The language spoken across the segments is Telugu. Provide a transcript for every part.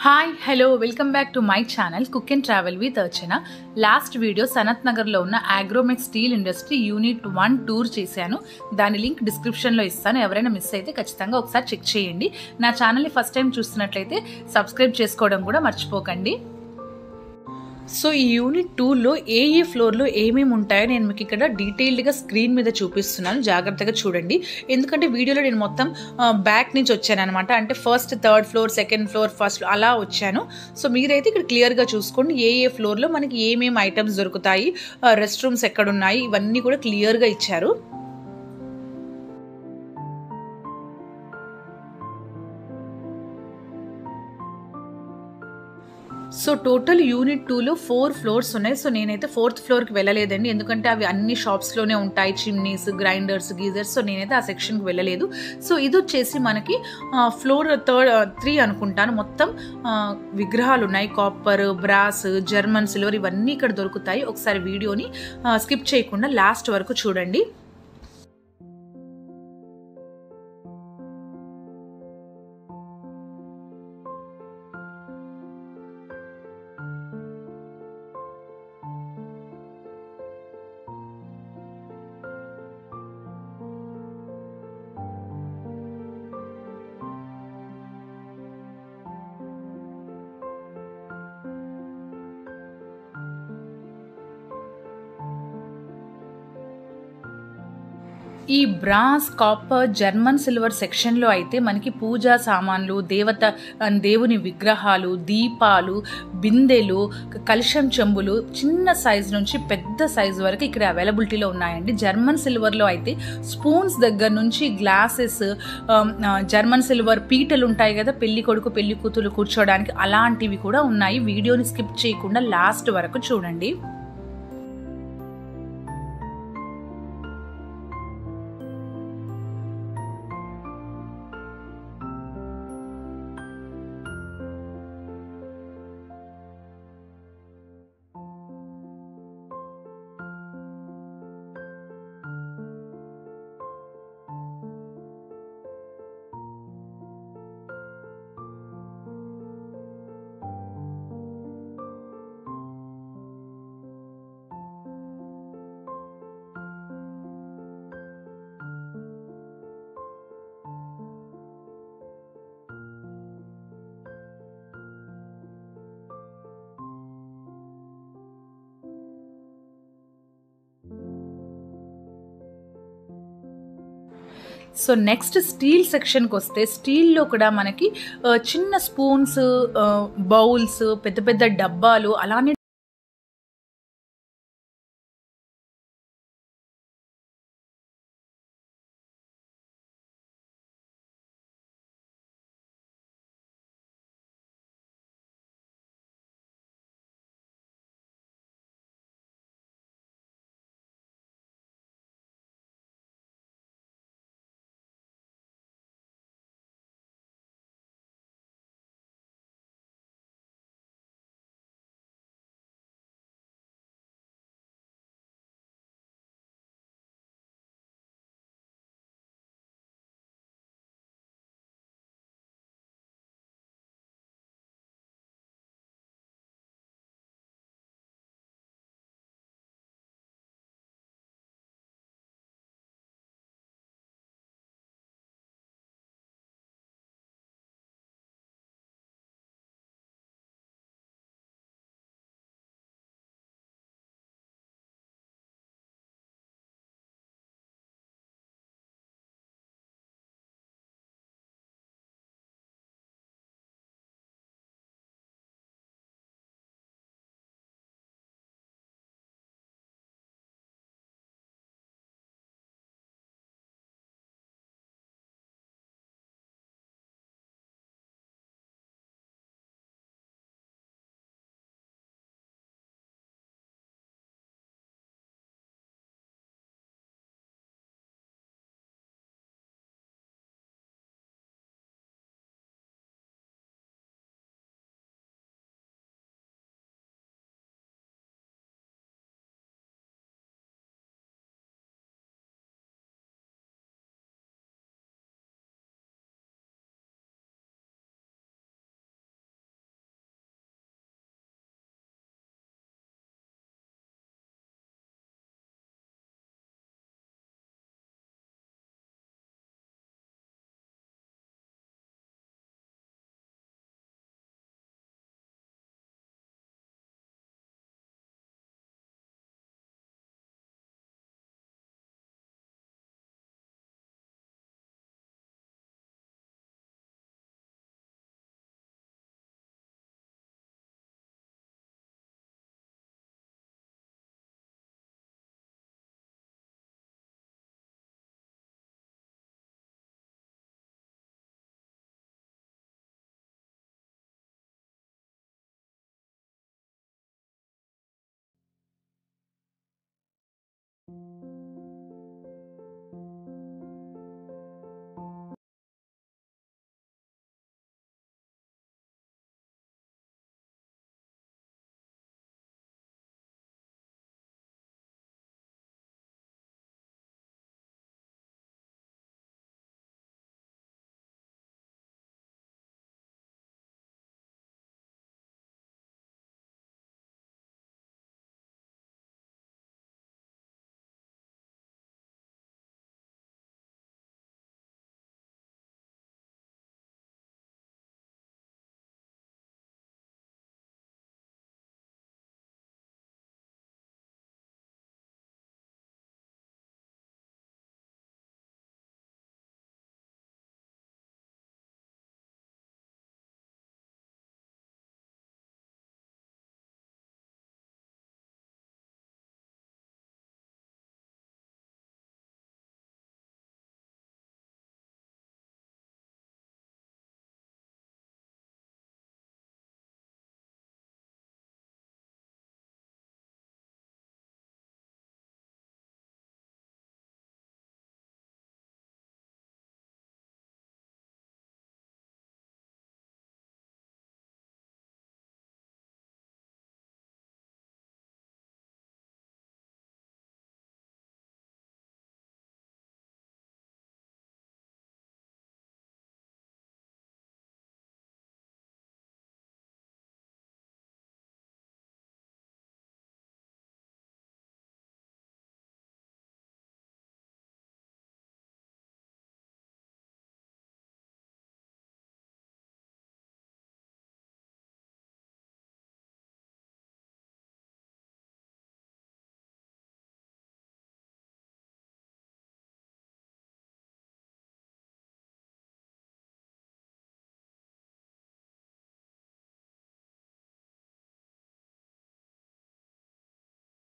Hi hello welcome back to my channel cook and travel with Archana. Last video Sanath నగర్లో ఉన్న అగ్రోమెక్ స్టీల్ ఇండస్ట్రీ యూనిట్ 1 టూర్ చేశాను. దాని లింక్ డిస్క్రిప్షన్లో ఇస్తాను. ఎవరైనా మిస్ అయితే ఖచ్చితంగా ఒకసారి చెక్ చేయండి. నా ఛానల్ని ఫస్ట్ టైం చూస్తున్నట్లయితే సబ్స్క్రైబ్ చేసుకోవడం కూడా మర్చిపోకండి. సో ఈ యూనిట్ 2లో ఏ ఫ్లోర్లో ఏమేమి ఉంటాయో నేను మీకు ఇక్కడ డీటెయిల్డ్గా స్క్రీన్ మీద చూపిస్తున్నాను. జాగ్రత్తగా చూడండి, ఎందుకంటే వీడియోలో నేను మొత్తం బ్యాక్ నుంచి వచ్చాను అనమాట. అంటే first, third floor, second floor, first అలా వచ్చాను. సో మీరైతే ఇక్కడ క్లియర్గా చూసుకోండి ఏ ఫ్లోర్లో మనకి ఏమేమి ఐటమ్స్ దొరుకుతాయి, రెస్ట్ రూమ్స్ ఎక్కడున్నాయి, ఇవన్నీ కూడా క్లియర్గా ఇచ్చారు. సో టోటల్ యూనిట్ 2లో 4 ఫ్లోర్స్ ఉన్నాయి. సో నేనైతే 4th ఫ్లోర్కి వెళ్ళలేదండి, ఎందుకంటే అవి అన్ని షాప్స్లోనే ఉంటాయి, చిమ్నీస్, గ్రైండర్స్, గీజర్స్. సో నేనైతే ఆ సెక్షన్కి వెళ్ళలేదు. సో ఇది వచ్చేసి మనకి ఫ్లోర్ 3 అనుకుంటాను. మొత్తం విగ్రహాలు ఉన్నాయి, కాపర్, బ్రాస్, జర్మన్ సిల్వర్, ఇవన్నీ ఇక్కడ దొరుకుతాయి. ఒకసారి వీడియోని స్కిప్ చేయకుండా లాస్ట్ వరకు చూడండి. ఈ బ్రాస్, కాపర్, జర్మన్ సిల్వర్ సెక్షన్లో అయితే మనకి పూజా సామాన్లు, దేవుని విగ్రహాలు, దీపాలు, బిందెలు, కలశం చెంబులు చిన్న సైజు నుంచి పెద్ద సైజు వరకు ఇక్కడ అవైలబిలిటీలో ఉన్నాయండి. జర్మన్ సిల్వర్లో అయితే స్పూన్స్ దగ్గర నుంచి గ్లాసెస్, జర్మన్ సిల్వర్ పీటలు ఉంటాయి కదా, పెళ్లి కొడుకు పెళ్లి కూతురు కూర్చోడానికి, అలాంటివి కూడా ఉన్నాయి. వీడియోని స్కిప్ చేయకుండా లాస్ట్ వరకు చూడండి. సో నెక్స్ట్ స్టీల్ సెక్షన్కి వస్తే, స్టీల్లో కూడా మనకి చిన్న స్పూన్స్, బౌల్స్, పెద్ద పెద్ద డబ్బాలు, అలానే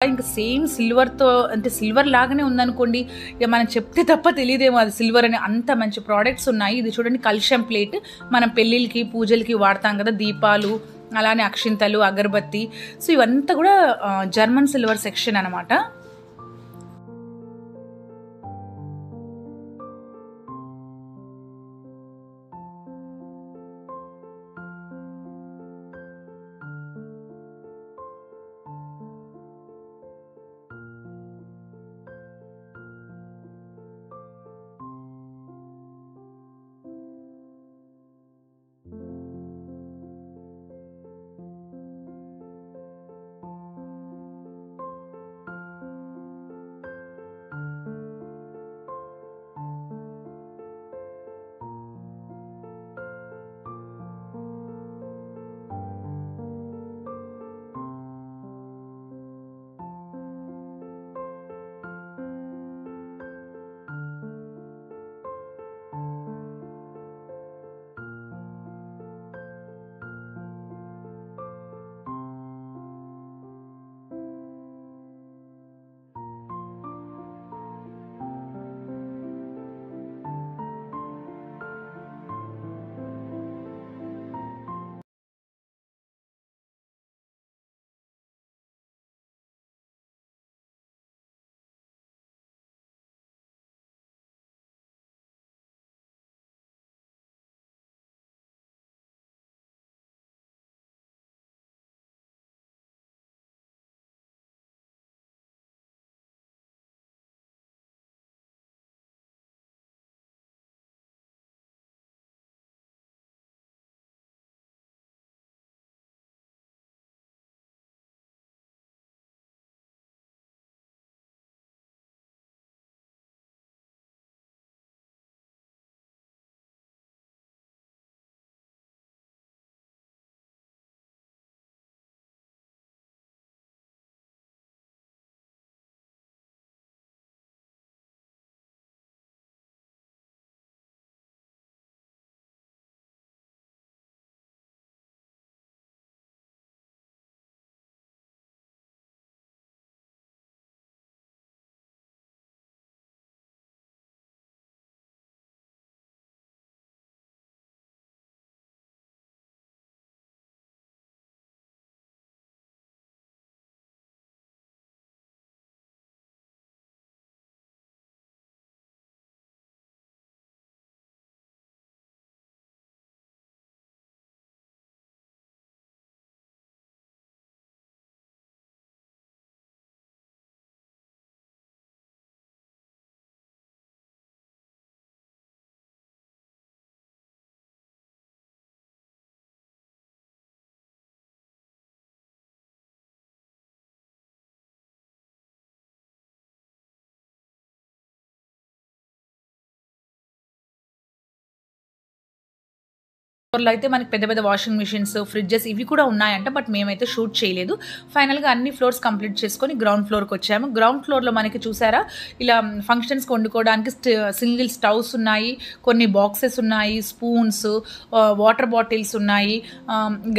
ఇంకా సేమ్ సిల్వర్తో అంటే సిల్వర్ లాగానే ఉందనుకోండి, ఇక మనం చెప్తే తప్ప తెలియదేమో అది సిల్వర్ అని. అంత మంచి ప్రోడక్ట్స్ ఉన్నాయి. ఇది చూడండి కల్షం ప్లేట్, మనం పెళ్ళిళ్ళకి పూజలకి వాడతాం కదా, దీపాలు అలానే అక్షింతలు అగరబత్తి. సో ఇవంతా కూడా జర్మన్ సిల్వర్ సెక్షన్ అనమాట. ఫ్లోర్లో అయితే మనకి పెద్ద పెద్ద వాషింగ్ మిషన్స్, ఫ్రిడ్జెస్ ఇవి కూడా ఉన్నాయంట. బట్ మేమైతే షూట్ చేయలేదు. ఫైనల్గా అన్ని ఫ్లోర్స్ కంప్లీట్ చేసుకొని గ్రౌండ్ ఫ్లోర్కి వచ్చాము. గ్రౌండ్ ఫ్లోర్లో మనకి చూసారా ఇలా ఫంక్షన్స్కి వండుకోవడానికి సింగిల్ స్టవ్స్ ఉన్నాయి, కొన్ని బాక్సెస్ ఉన్నాయి, స్పూన్స్, వాటర్ బాటిల్స్ ఉన్నాయి,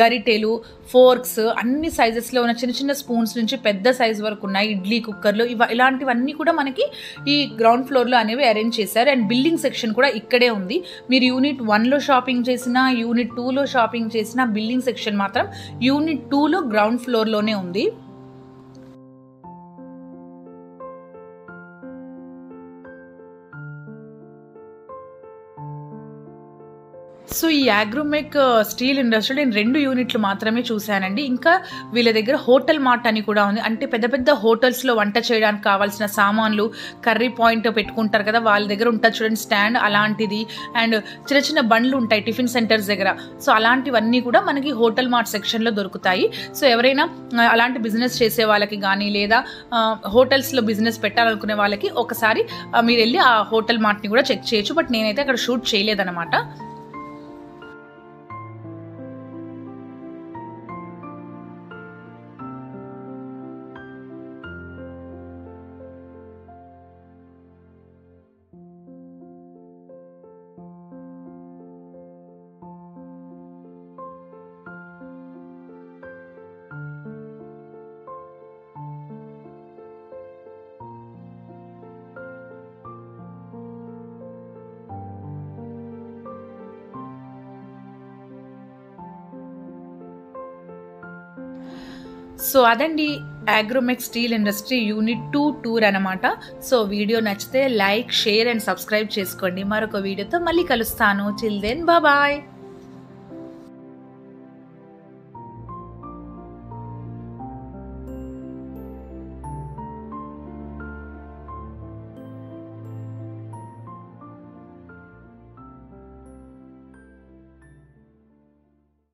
గరిటెలు, ఫోర్క్స్, అన్ని సైజెస్లో ఉన్న చిన్న చిన్న స్పూన్స్ నుంచి పెద్ద సైజ్ వరకు ఉన్నాయి. ఇడ్లీ కుక్కర్లు ఇలాంటివన్నీ కూడా మనకి ఈ గ్రౌండ్ ఫ్లోర్లో అనేవి అరేంజ్ చేశారు. అండ్ బిల్డింగ్ సెక్షన్ కూడా ఇక్కడే ఉంది. మీరు యూనిట్ 1లో షాపింగ్ చేసినా, యూనిట్ 2లో షాపింగ్ చేసిన బిల్డింగ్ సెక్షన్ మాత్రం యూనిట్ 2లో గ్రౌండ్ ఫ్లోర్లోనే ఉంది. సో ఈ అగ్రోమెక్ స్టీల్ ఇండస్ట్రీలో నేను 2 యూనిట్లు మాత్రమే చూశానండి. ఇంకా వీళ్ళ దగ్గర హోటల్ మార్ట్ అని కూడా ఉంది. అంటే పెద్ద పెద్ద హోటల్స్లో వంట చేయడానికి కావాల్సిన సామాన్లు, కర్రీ పాయింట్ పెట్టుకుంటారు కదా, వాళ్ళ దగ్గర ఉంటుంది చూడండి స్టాండ్ అలాంటిది. అండ్ చిన్న చిన్న బండ్లు ఉంటాయి టిఫిన్ సెంటర్స్ దగ్గర. సో అలాంటివన్నీ కూడా మనకి హోటల్ మార్ట్ సెక్షన్లో దొరుకుతాయి. సో ఎవరైనా అలాంటి బిజినెస్ చేసే వాళ్ళకి కానీ, లేదా హోటల్స్లో బిజినెస్ పెట్టాలనుకునే వాళ్ళకి ఒకసారి మీరు వెళ్ళి ఆ హోటల్ మార్ట్ని కూడా చెక్ చేయొచ్చు. బట్ నేనైతే అక్కడ షూట్ చేయలేదన్నమాట. సో అదండి Agromex steel industry unit 2 tour అనమాట. సో వీడియో నచ్చితే లైక్, షేర్ అండ్ సబ్స్క్రైబ్ చేసుకోండి. మరొక వీడియోతో మళ్ళీ కలుస్తాను. Till then bye.